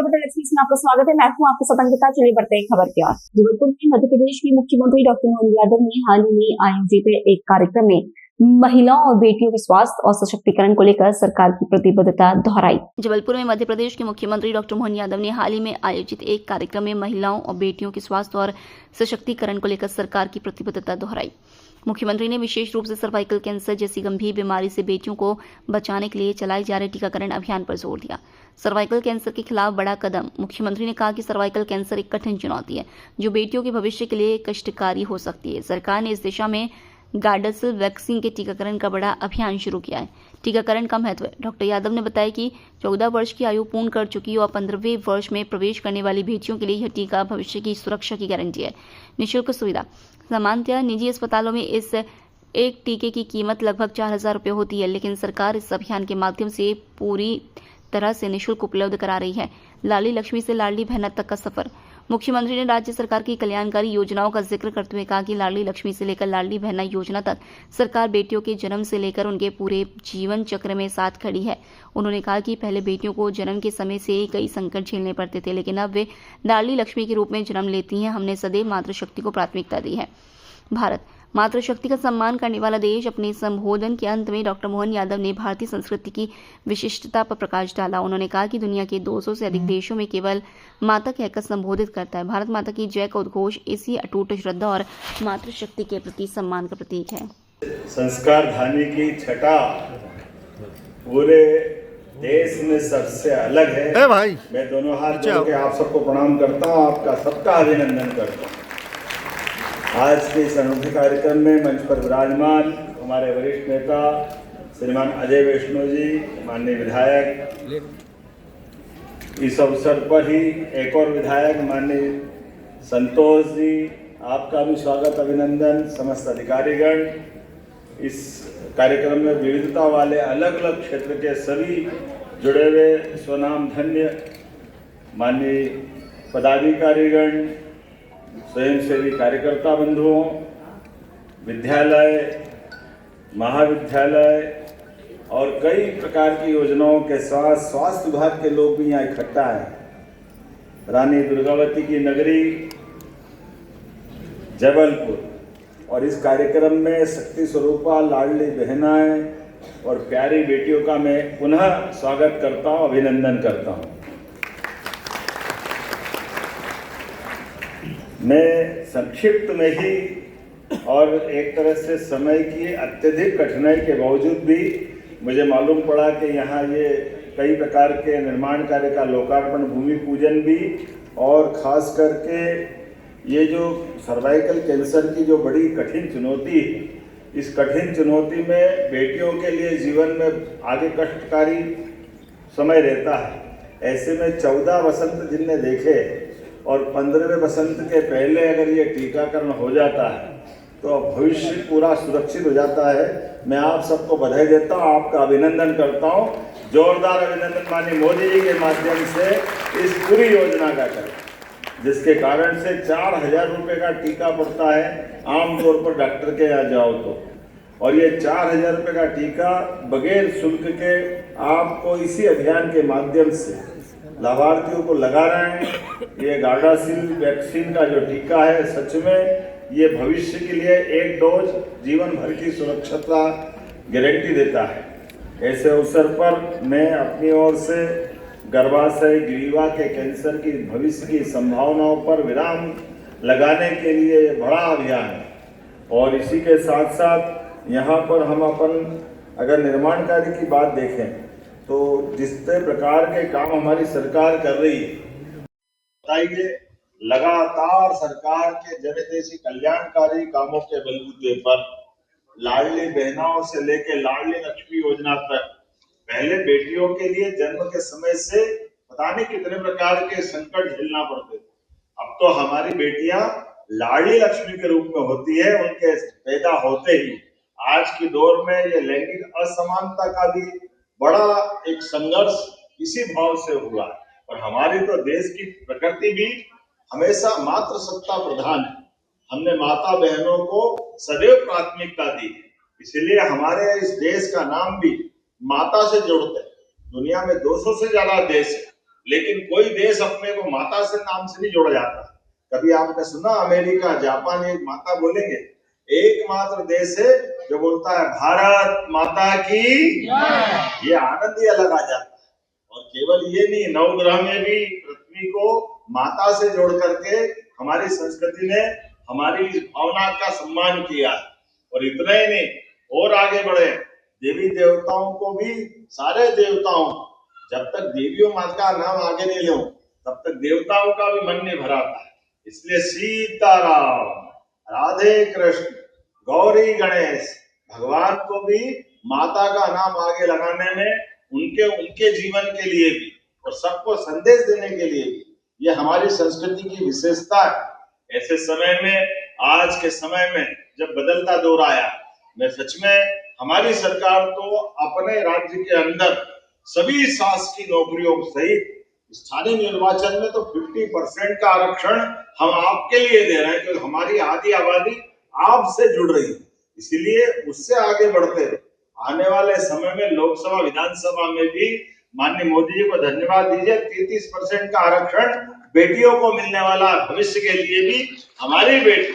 Capital express में आपका स्वागत है। मैं हूं आपके साथ अंकिता। चलिए बढ़ते हैं खबर की ओर। जबलपुर में मध्य प्रदेश के मुख्यमंत्री डॉक्टर मोहन यादव ने हाल ही में आयोजित एक कार्यक्रम में महिलाओं और बेटियों के स्वास्थ्य और सशक्तिकरण को लेकर सरकार की प्रतिबद्धता दोहराई। जबलपुर में मध्य प्रदेश के मुख्यमंत्री डॉक्टर मोहन यादव ने हाल ही में आयोजित एक कार्यक्रम में महिलाओं और बेटियों के स्वास्थ्य और सशक्तिकरण को लेकर सरकार की प्रतिबद्धता दोहराई। मुख्यमंत्री ने विशेष रूप से सर्वाइकल कैंसर जैसी गंभीर बीमारी से बेटियों को बचाने के लिए चलाए जा रहे टीकाकरण अभियान पर जोर दिया। सर्वाइकल कैंसर के खिलाफ बड़ा कदम। मुख्यमंत्री ने कहा कि सर्वाइकल कैंसर एक कठिन चुनौती है जो बेटियों के भविष्य के लिए कष्टकारी हो सकती है। सरकार ने इस दिशा में गार्डासिल वैक्सीन के टीकाकरण का बड़ा अभियान शुरू किया है। टीकाकरण का महत्व। डॉक्टर यादव ने बताया कि 14 वर्ष की आयु पूर्ण कर चुकी और 15वें वर्ष में प्रवेश करने वाली बेटियों के लिए यह टीका भविष्य की सुरक्षा की गारंटी है। निःशुल्क सुविधा। सामान्यतः निजी अस्पतालों में इस एक टीके की कीमत लगभग 4,000 रुपये होती है, लेकिन सरकार इस अभियान के माध्यम से पूरी तरह से निःशुल्क उपलब्ध करा रही है। लाडली लक्ष्मी से लाडली बहना तक का सफर। मुख्यमंत्री ने राज्य सरकार की कल्याणकारी योजनाओं का जिक्र करते हुए कहा कि लाडली लक्ष्मी से लेकर लाडली बहना योजना तक सरकार बेटियों के जन्म से लेकर उनके पूरे जीवन चक्र में साथ खड़ी है। उन्होंने कहा कि पहले बेटियों को जन्म के समय से कई संकट झेलने पड़ते थे, लेकिन अब वे लाडली लक्ष्मी के रूप में जन्म लेती हैं। हमने सदैव मातृशक्ति को प्राथमिकता दी है। भारत मातृशक्ति का सम्मान करने वाला देश। अपने संबोधन के अंत में डॉक्टर मोहन यादव ने भारतीय संस्कृति की विशिष्टता पर प्रकाश डाला। उन्होंने कहा कि दुनिया के 200 से अधिक देशों में केवल माता कहकर संबोधित करता है। भारत माता की जय का उद्घोष इसी अटूट श्रद्धा और मातृशक्ति के प्रति सम्मान का प्रतीक है। संस्कार धानी की छटा पूरे देश में सबसे अलग है भाई। मैं दोनों हाथ जोड़ के आप सबको प्रणाम करता हूँ, आपका सबका अभिनंदन करता हूँ। आज के इस अनूठे कार्यक्रम में मंच पर विराजमान हमारे वरिष्ठ नेता श्रीमान अजय वैष्णव जी, माननीय विधायक, इस अवसर पर ही एक और विधायक माननीय संतोष जी, आपका भी स्वागत अभिनंदन। समस्त अधिकारीगण, इस कार्यक्रम में विविधता वाले अलग अलग क्षेत्र के सभी जुड़े हुए स्वनाम धन्य माननीय पदाधिकारीगण, स्वयंसेवी कार्यकर्ता बंधुओं, विद्यालय, महाविद्यालय और कई प्रकार की योजनाओं के साथ स्वास्थ्य विभाग के लोग भी यहाँ इकट्ठा हैं। रानी दुर्गावती की नगरी जबलपुर और इस कार्यक्रम में शक्ति स्वरूपा लाडली बहनाएं और प्यारी बेटियों का मैं पुनः स्वागत करता हूँ, अभिनंदन करता हूँ। मैं संक्षिप्त में ही और एक तरह से समय की अत्यधिक कठिनाई के बावजूद भी मुझे मालूम पड़ा कि यहाँ ये कई प्रकार के निर्माण कार्य का लोकार्पण, भूमि पूजन भी, और ख़ास करके ये जो सर्वाइकल कैंसर की जो बड़ी कठिन चुनौती है, इस कठिन चुनौती में बेटियों के लिए जीवन में आगे कष्टकारी समय रहता है। ऐसे में 14 वसंत जिनने देखे और 15वें वसंत के पहले अगर ये टीकाकरण हो जाता है तो भविष्य पूरा सुरक्षित हो जाता है। मैं आप सबको बधाई देता हूँ, आपका अभिनंदन करता हूँ। जोरदार अभिनंदन माननीय मोदी जी के माध्यम से इस पूरी योजना का करें, जिसके कारण से 4,000 रुपये का टीका पड़ता है आमतौर पर डॉक्टर के यहाँ जाओ तो, और ये 4,000 रुपये का टीका बगैर शुल्क के आपको इसी अभियान के माध्यम से लाभार्थियों को लगा रहे हैं। ये गार्डासिल वैक्सीन का जो टीका है, सच में ये भविष्य के लिए एक डोज जीवन भर की सुरक्षितता गारंटी देता है। ऐसे अवसर पर मैं अपनी ओर से गर्भाशय ग्रीवा के कैंसर की भविष्य की संभावनाओं पर विराम लगाने के लिए बड़ा अभियान है। और इसी के साथ साथ यहाँ पर हम अपन अगर निर्माण कार्य की बात देखें तो जिस प्रकार के काम हमारी सरकार कर रही है, बताइए, लगातार सरकार के जनहितैषी कल्याणकारी कामों के बलबूते पर लाडली बहनाओं से लेकर लाडली लक्ष्मी योजना तक, पहले बेटियों के लिए जन्म के समय से पता नहीं कितने प्रकार के संकट झेलना पड़ते थे। अब तो हमारी बेटियां लाडली लक्ष्मी के रूप में होती है। उनके पैदा होते ही आज की दौर में ये लैंगिक असमानता का भी बड़ा एक संघर्ष इसी भाव से हुआ है। और हमारी तो देश की प्रकृति भी हमेशा मातृ सत्ता प्रधान है। हमने माता बहनों को सदैव प्राथमिकता दी है, इसलिए हमारे इस देश का नाम भी माता से जोड़ते हैं। दुनिया में 200 से ज्यादा देश है, लेकिन कोई देश अपने को माता से नाम से नहीं जोड़ा जाता। कभी आपने सुना अमेरिका, जापान एक माता बोलेंगे? एकमात्र देश है जो बोलता है भारत माता की, ये आनंद ही अलग आ जाता है। और केवल ये नहीं, नवग्रह में भी पृथ्वी को माता से जोड़ करके हमारी संस्कृति ने हमारी इस भावना का सम्मान किया। और इतना ही नहीं, और आगे बढ़े, देवी देवताओं को भी, सारे देवताओं, जब तक देवियों माता का नाम आगे नहीं लो तब तक देवताओं का भी मन नहीं भराता है। इसलिए सीताराम, राधे कृष्ण, गौरी गणेश, भगवान को भी माता का नाम आगे लगाने में, उनके जीवन के लिए भी और सबको संदेश देने के लिए भी, ये हमारी संस्कृति की विशेषता है। ऐसे समय में, आज के समय में जब बदलता दौर आया, मैं सच में हमारी सरकार तो अपने राज्य के अंदर सभी शासकीय नौकरियों सहित स्थानीय निर्वाचन में तो 50% का आरक्षण हम आपके लिए दे रहे हैं, क्योंकि हमारी आधी आबादी आपसे जुड़ रही है। इसीलिए उससे आगे बढ़ते रहे। आने वाले समय में लोकसभा, विधानसभा में भी माननीय मोदी जी को धन्यवाद दीजिए, 33% का आरक्षण बेटियों को मिलने वाला, भविष्य के लिए भी हमारी बेटी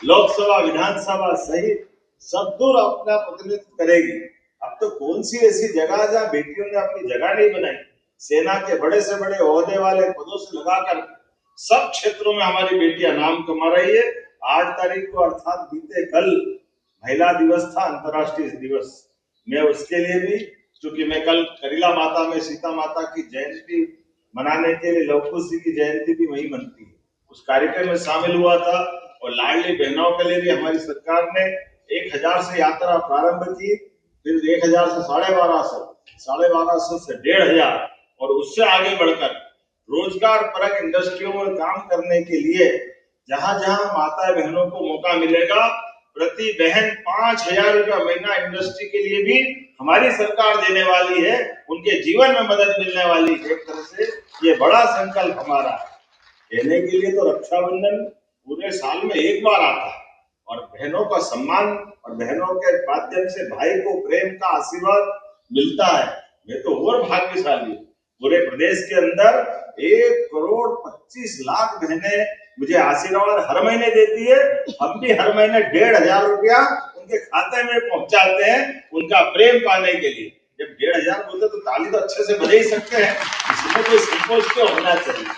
लोकसभा, विधानसभा सहित सब दूर अपना प्रतिनिधित्व करेगी। अब तो कौन सी ऐसी जगह जहाँ बेटियों ने अपनी जगह नहीं बनाई? सेना के बड़े से बड़े ओहदे वाले पदों से लगाकर सब क्षेत्रों में हमारी बेटियां नाम कमा रही है। 8 तारीख को अर्थात बीते कल महिला दिवस था, अंतर्राष्ट्रीय दिवस। मैं उसके लिए भी, क्योंकि मैं कल करीला माता में सीता माता की जयंती मनाने के लिए, लव कुश जी की जयंती भी वही मनती है, उस कार्यक्रम में शामिल हुआ था। और लाडली बहनों के लिए भी हमारी सरकार ने 1000 से यात्रा प्रारंभ की, फिर 1000 से 1250 से 1500 और उससे आगे बढ़कर रोजगार परक इंडस्ट्रियों में काम करने के लिए जहां जहां माता बहनों को मौका मिलेगा, प्रति बहन 5000 रुपया महीना इंडस्ट्री के लिए भी हमारी सरकार देने वाली है। उनके जीवन में मदद मिलने वाली है। एक तरह से ये बड़ा संकल्प हमारा है। कहने के लिए तो रक्षाबंधन पूरे साल में एक बार आता है, और बहनों का सम्मान और बहनों के माध्यम से भाई को प्रेम का आशीर्वाद मिलता है। मैं तो और भाग्यशाली हूँ। पूरे प्रदेश के अंदर 1,25,00,000 बहनें मुझे आशीर्वाद हर महीने देती है। हम भी हर महीने 1,500 रुपया उनके खाते में पहुंचाते हैं, उनका प्रेम पाने के लिए। जब 1,500 बोलते तो ताली तो अच्छे से बजा ही सकते हैं, इसमें कोई संकोच क्यों होना चाहिए।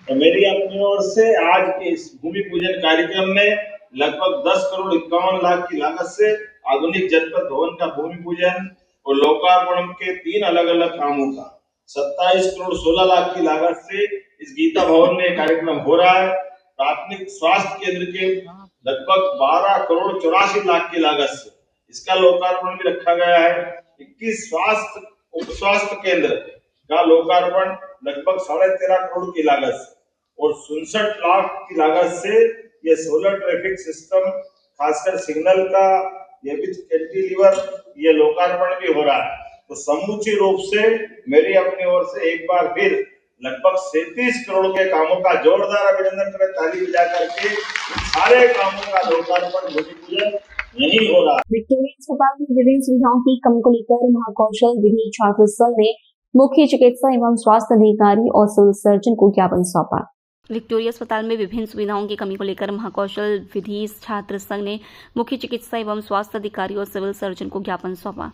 तो मेरी अपनी ओर से आज के इस भूमि पूजन कार्यक्रम में लगभग 10,51,00,000 की लागत से आधुनिक जनपद भवन का भूमि पूजन और लोकार्पण के 3 अलग अलग कामों का 27,16,00,000 की लागत से इस गीता भवन में कार्यक्रम हो रहा है। प्राथमिक स्वास्थ्य केंद्र के लगभग 12,84,00,000 की लागत से इसका लोकार्पण भी रखा गया है। 21 उप स्वास्थ्य केंद्र का लोकार्पण लगभग 13.5 करोड़ की लागत से, और 67 लाख की लागत से ये सोलर ट्रैफिक सिस्टम, खासकर सिग्नल का, ये भी कैंटिलीवर, ये लोकार्पण भी हो रहा है। तो समूची रूप से मेरी अपनी ओर से एक बार फिर लगभग 37 करोड़ के कामों का जोरदार अभिनंदन करें, ताली बजा करके। सारे कामों का लोकार्पण, भूमि पूजन यही हो रहा है। विक्टोरिया अस्पताल में विभिन्न सुविधाओं की कमी को लेकर महाकौशल विधि छात्र संघ ने मुख्य चिकित्सा एवं स्वास्थ्य अधिकारी और सिविल सर्जन को ज्ञापन सौंपा। विक्टोरिया अस्पताल में विभिन्न सुविधाओं की कमी को लेकर महाकौशल विधि छात्र संघ ने मुख्य चिकित्सा एवं स्वास्थ्य अधिकारी और सिविल सर्जन को ज्ञापन सौंपा।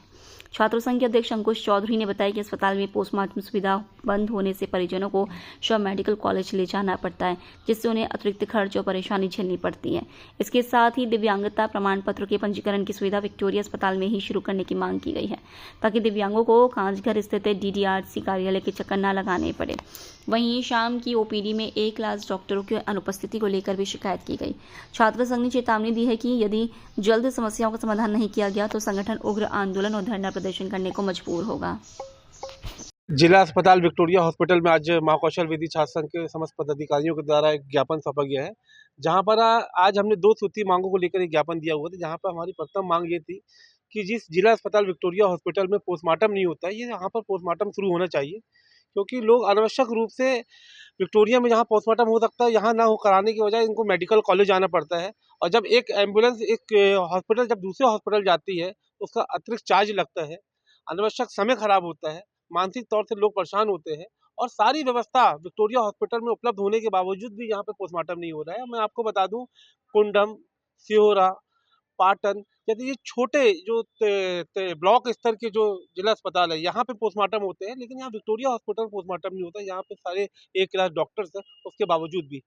छात्र संघ के अध्यक्ष अंकुश चौधरी ने बताया कि अस्पताल में पोस्टमार्टम सुविधा बंद होने से परिजनों को शव मेडिकल कॉलेज ले जाना पड़ता है, जिससे उन्हें अतिरिक्त खर्च और परेशानी झेलनी पड़ती है। इसके साथ ही दिव्यांगता प्रमाण पत्र के पंजीकरण की सुविधा विक्टोरिया अस्पताल में ही शुरू करने की मांग की गई है, ताकि दिव्यांगों को कांचघर स्थित DDRC कार्यालय के चक्कर न लगाने पड़े। वहीं शाम की OPD में 1 क्लास डॉक्टरों की अनुपस्थिति को लेकर भी शिकायत की गई। छात्र संघ ने चेतावनी दी है कि यदि जल्द समस्याओं का समाधान नहीं किया गया तो संगठन उग्र आंदोलन और धरना प्रदर्शन करने को मजबूर होगा। जिला अस्पताल विक्टोरिया हॉस्पिटल में आज महाकौशल विधि छात्र संघ के समस्त पदाधिकारियों के द्वारा एक ज्ञापन सौंपा गया है, जहां पर आज हमने 2 सूत्री मांगों को लेकर एक ज्ञापन दिया हुआ था। जहां पर हमारी प्रथम मांग ये थी कि जिस जिला अस्पताल विक्टोरिया हॉस्पिटल में पोस्टमार्टम नहीं होता है, ये यहाँ पर पोस्टमार्टम शुरू होना चाहिए, क्योंकि लोग अनावश्यक रूप से विक्टोरिया में जहाँ पोस्टमार्टम हो सकता है यहाँ ना हो कराने की वजह इनको मेडिकल कॉलेज जाना पड़ता है। और जब एक एम्बुलेंस एक हॉस्पिटल जब दूसरे हॉस्पिटल जाती है तो उसका अतिरिक्त चार्ज लगता है, अनावश्यक समय खराब होता है। मानसिक तौर से लोग परेशान होते हैं और सारी व्यवस्था विक्टोरिया हॉस्पिटल में उपलब्ध होने के बावजूद भी यहाँ पे पोस्टमार्टम नहीं हो रहा है। मैं आपको बता दूं, कुंडम, सिहोरा, पाटन, यदि ये छोटे जो ब्लॉक स्तर के जो जिला अस्पताल है यहाँ पे पोस्टमार्टम होते हैं, लेकिन यहाँ विक्टोरिया हॉस्पिटल में पोस्टमार्टम नहीं होता। यहाँ पे सारे एक क्लास डॉक्टर्स हैं, उसके बावजूद भी।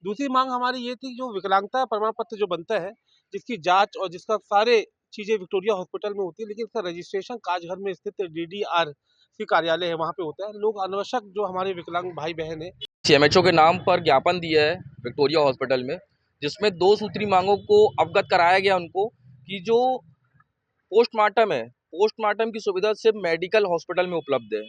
दूसरी मांग हमारी ये थी, जो विकलांगता प्रमाण पत्र जो बनता है, जिसकी जांच और जिसका सारे चीजें विक्टोरिया हॉस्पिटल में होती है, लेकिन इसका रजिस्ट्रेशन काजघर में स्थित DDRC कार्यालय है वहाँ पे होता है। लोग अनावश्यक जो हमारे विकलांग भाई बहन है CMHO के नाम पर ज्ञापन दिया है विक्टोरिया हॉस्पिटल में, जिसमें 2 सूत्री मांगों को अवगत कराया गया उनको कि जो पोस्टमार्टम है, पोस्टमार्टम की सुविधा सिर्फ मेडिकल हॉस्पिटल में उपलब्ध है।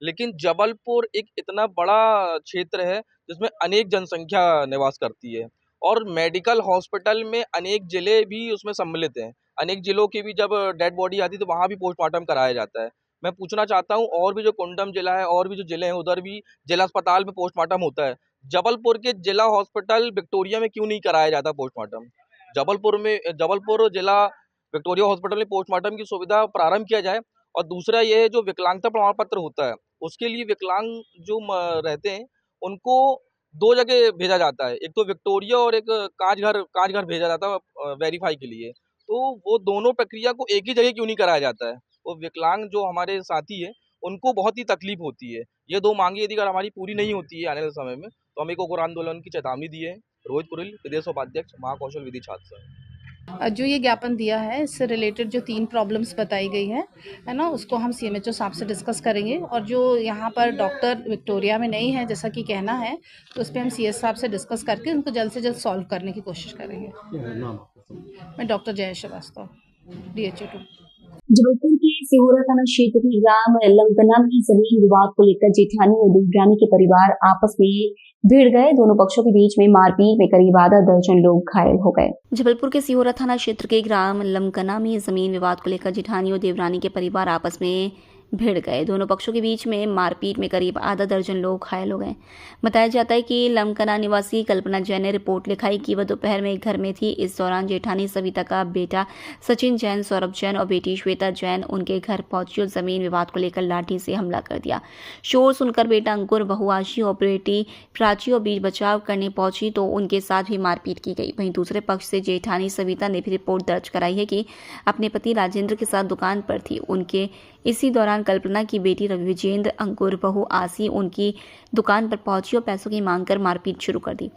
लेकिन जबलपुर एक इतना बड़ा क्षेत्र है जिसमें अनेक जनसंख्या निवास करती है और मेडिकल हॉस्पिटल में अनेक ज़िले भी उसमें सम्मिलित हैं। अनेक ज़िलों की भी जब डेड बॉडी आती है तो वहाँ भी पोस्टमार्टम कराया जाता है। मैं पूछना चाहता हूँ, और भी जो कुंडम ज़िला है और भी जो ज़िले हैं उधर भी जिला अस्पताल में पोस्टमार्टम होता है, जबलपुर के जिला हॉस्पिटल विक्टोरिया में क्यों नहीं कराया जाता पोस्टमार्टम? जबलपुर जिला विक्टोरिया हॉस्पिटल में पोस्टमार्टम की सुविधा प्रारंभ किया जाए। और दूसरा ये है, जो विकलांगता प्रमाण पत्र होता है उसके लिए विकलांग जो रहते हैं उनको 2 जगह भेजा जाता है, एक तो विक्टोरिया और एक कांचघर भेजा जाता है वेरीफाई के लिए। तो वो दोनों प्रक्रिया को एक ही जगह क्यों नहीं कराया जाता है? वो विकलांग जो हमारे साथी हैं उनको बहुत ही तकलीफ होती है। ये 2 मांगे यदि अगर हमारी पूरी नहीं होती है आने वाले समय में तो हम एक उग्र आंदोलन की चेतावनी दी है। रोहित कुरिल, प्रदेश उपाध्यक्ष, महाकौशल विधि छात्र संघ। जो ये ज्ञापन दिया है इससे रिलेटेड जो 3 प्रॉब्लम्स बताई गई है ना, उसको हम CMHO साहब से डिस्कस करेंगे। और जो यहाँ पर डॉक्टर विक्टोरिया में नहीं है जैसा कि कहना है, तो उस पर हम CS साहब से डिस्कस करके उनको जल्द से जल्द सॉल्व करने की कोशिश करेंगे। मैं डॉक्टर जय श्रीवास्तव, DHO 2। जबलपुर के सिहोरा थाना क्षेत्र के ग्राम लंकना में जमीन विवाद को लेकर जेठानी और देवरानी के परिवार आपस में भिड़ गए। दोनों पक्षों के बीच में मारपीट में करीब आधा दर्जन लोग घायल हो गए। जबलपुर के सिहोरा थाना क्षेत्र के ग्राम लंकना में जमीन विवाद को लेकर जेठानी और देवरानी के परिवार आपस में भिड़ गए। दोनों पक्षों के बीच में मारपीट में करीब आधा दर्जन लोग घायल हो गए। बताया जाता है कि लमकना निवासी कल्पना जैन ने रिपोर्ट लिखाई कि वह दोपहर में एक घर में थी। इस दौरान जेठानी सविता का बेटा सचिन जैन, सौरभ जैन और बेटी श्वेता जैन उनके घर पहुंची और जमीन विवाद को लेकर लाठी से हमला कर दिया। शोर सुनकर बेटा अंकुर, बहू आशी और बेटी प्राची और बीच बचाव करने पहुंची तो उनके साथ भी मारपीट की गई। वहीं दूसरे पक्ष से जेठानी सविता ने भी रिपोर्ट दर्ज कराई है कि अपने पति राजेंद्र के साथ दुकान पर थी। उनके इसी दौरान कल्पना की बेटी विजेंद्र, अंकुर, बहू आसी उनकी दुकान पर पहुंची और पैसों की मांग कर मारपीट शुरू कर दी।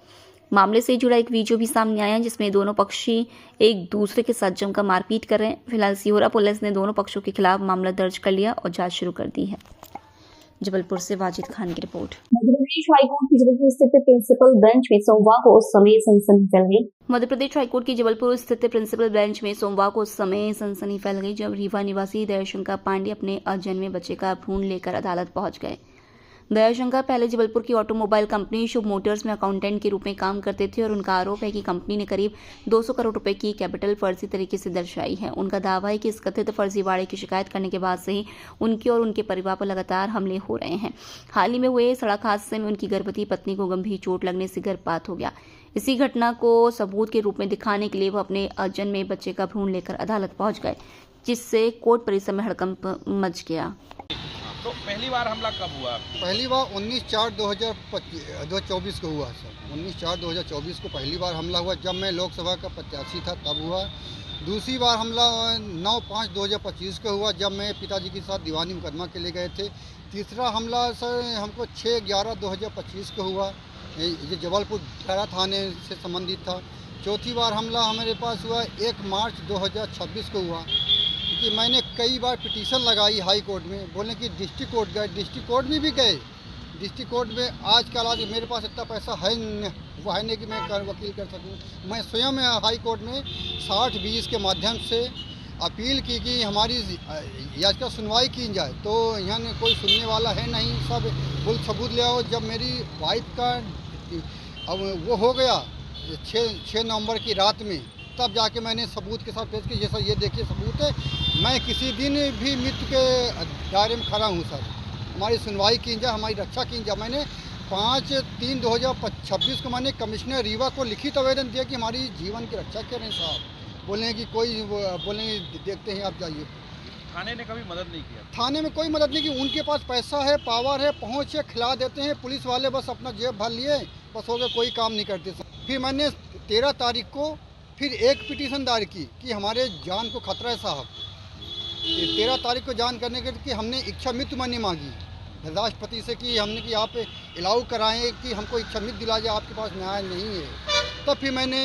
मामले से जुड़ा एक वीडियो भी सामने आया जिसमें दोनों पक्षी एक दूसरे के साथ जमकर मारपीट कर रहे हैं। फिलहाल सिहोरा पुलिस ने दोनों पक्षों के खिलाफ मामला दर्ज कर लिया और जांच शुरू कर दी है। जबलपुर से वाजिद खान की रिपोर्ट। मध्य प्रदेश हाईकोर्ट की जबलपुर स्थित प्रिंसिपल बेंच में सोमवार को समय सनसनी फैल गई। मध्य प्रदेश हाईकोर्ट की जबलपुर स्थित प्रिंसिपल बेंच में सोमवार को समय सनसनी फैल गई जब रीवा निवासी दयाशंकर पांडे अपने अजन्मे बच्चे का भ्रूण लेकर अदालत पहुंच गए। दयाशंकर पहले जबलपुर की ऑटोमोबाइल कंपनी शुभ मोटर्स में अकाउंटेंट के रूप में काम करते थे और उनका आरोप है कि कंपनी ने करीब 200 करोड़ रुपए की कैपिटल फर्जी तरीके से दर्शाई है। उनका दावा है कि इस कथित फर्जीवाड़े की शिकायत करने के बाद से ही उनके और उनके परिवार पर लगातार हमले हो रहे हैं। हाल ही में हुए सड़क हादसे में उनकी गर्भवती पत्नी को गंभीर चोट लगने से गर्भपात हो गया। इसी घटना को सबूत के रूप में दिखाने के लिए वो अपने अजन्मे बच्चे का भ्रूण लेकर अदालत पहुंच गए, जिससे कोर्ट परिसर में हड़कंप मच गया। तो पहली बार हमला कब हुआ? पहली बार 19/4/2024 को हुआ सर। 19/4/2024 को पहली बार हमला हुआ जब मैं लोकसभा का 85 था तब हुआ। दूसरी बार हमला 9/5/2025 को हुआ जब मैं पिताजी के साथ दीवानी मुकदमा के लिए गए थे। तीसरा हमला सर हमको 6/11/2025 को हुआ, ये जबलपुर खैरा थाने से संबंधित था। चौथी बार हमला हमारे पास हुआ 1 मार्च 2026 को हुआ, क्योंकि मैंने कई बार पिटीशन लगाई हाई कोर्ट में, बोले कि डिस्ट्रिक्ट कोर्ट गए, डिस्ट्रिक्ट कोर्ट में भी गए। डिस्ट्रिक्ट कोर्ट में आज कल आज मेरे पास इतना पैसा है नहीं कि मैं वकील कर सकूं। मैं स्वयं हाई कोर्ट में 60-20 के माध्यम से अपील की कि हमारी याचिका सुनवाई की जाए, तो यहाँ कोई सुनने वाला है नहीं। सब कुल सबूत ले आओ। जब मेरी वाइफ का अब वो हो गया 6 नवंबर की रात में, तब जाके मैंने सबूत के साथ पेश किया। जैसा ये देखिए सबूत है, मैं किसी दिन भी मृत्यु के दायरे में खड़ा हूँ सर। हमारी सुनवाई की जाए, हमारी रक्षा की जाए। मैंने 5/3/2026 को मैंने कमिश्नर रीवा को लिखित आवेदन दिया कि हमारी जीवन की रक्षा करें साहब। बोले कि कोई बोले देखते हैं आप जाइए। थाने ने कभी मदद नहीं किया? थाने में कोई मदद नहीं की, उनके पास पैसा है, पावर है, पहुँच है, खिला देते हैं। पुलिस वाले बस अपना जेब भर लिए, बस हो गया, कोई काम नहीं करते। फिर मैंने 13 तारीख को फिर एक पिटीशन दायर की कि हमारे जान को खतरा है साहब। 13 तारीख को जान करने के कि हमने इच्छा मृत्यु मांगी मांगी राष्ट्रपति से कि हमने कि आप अलाउ कराएं कि हमको इच्छा मृत्यु दिला जाए, आपके पास न्याय नहीं है। तब फिर मैंने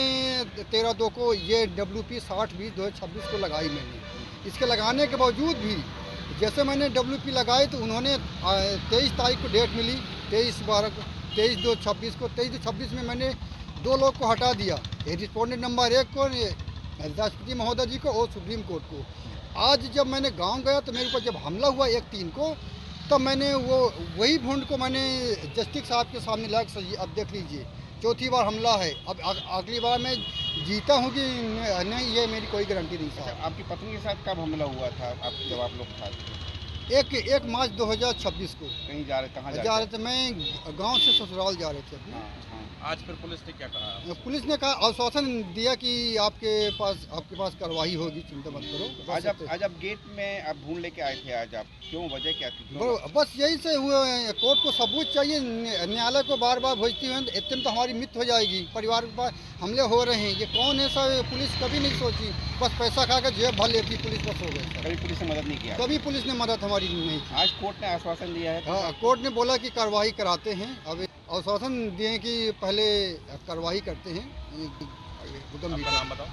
13/2 को ये WP 60/20/2026 को लगाई मैंने। इसके लगाने के बावजूद भी जैसे मैंने WP लगाई तो उन्होंने 23 तारीख को डेट मिली, 23/12 को, 23/2/26 को। 23/2/26 में मैंने 2 लोग को हटा दिया, रिस्पोंडेंट नंबर 1 को, राष्ट्रपति महोदय जी को और सुप्रीम कोर्ट को। आज जब मैंने गांव गया तो मेरे ऊपर जब हमला हुआ 1/3 को, तब मैंने वही भूंड को मैंने जस्टिस साहब के सामने लाया कि अब देख लीजिए 4थी बार हमला है, अब अगली बार मैं जीता हूँ कि नहीं, ये मेरी कोई गारंटी नहीं साहब। आपकी पत्नी के साथ कब हमला हुआ था जब आप लोग साथ? 1 मार्च 2026 को। कहीं जा रहे, कहाँ जा रहे थे? मैं गांव से ससुराल जा रहे थे अपने। आज फिर पुलिस ने क्या कहा? पुलिस ने कहा, आश्वासन दिया कि आपके पास कार्रवाई होगी, चिंता मत करो। आज आप गेट में आप ढूंढ लेके आए थे, आज आप क्यों, वजह क्या थी? बस यही से हुआ, कोर्ट को सबूत चाहिए, न्यायालय को बार बार भेजती हुए इतने तो हमारी मृत्यु हो जाएगी, परिवार के पास हमले हो रहे हैं, ये कौन है सर? पुलिस कभी नहीं सोची, बस पैसा खा कर जेब भर लेती पुलिस, बस हो गए। कभी पुलिस ने मदद नहीं किया? कभी पुलिस ने मदद हमारी नहीं की। आज कोर्ट ने आश्वासन दिया है? हाँ, कोर्ट ने बोला कि कार्रवाई कराते हैं। अब आश्वासन दिए कि पहले कार्रवाई करते हैं। आपका नाम बताओ।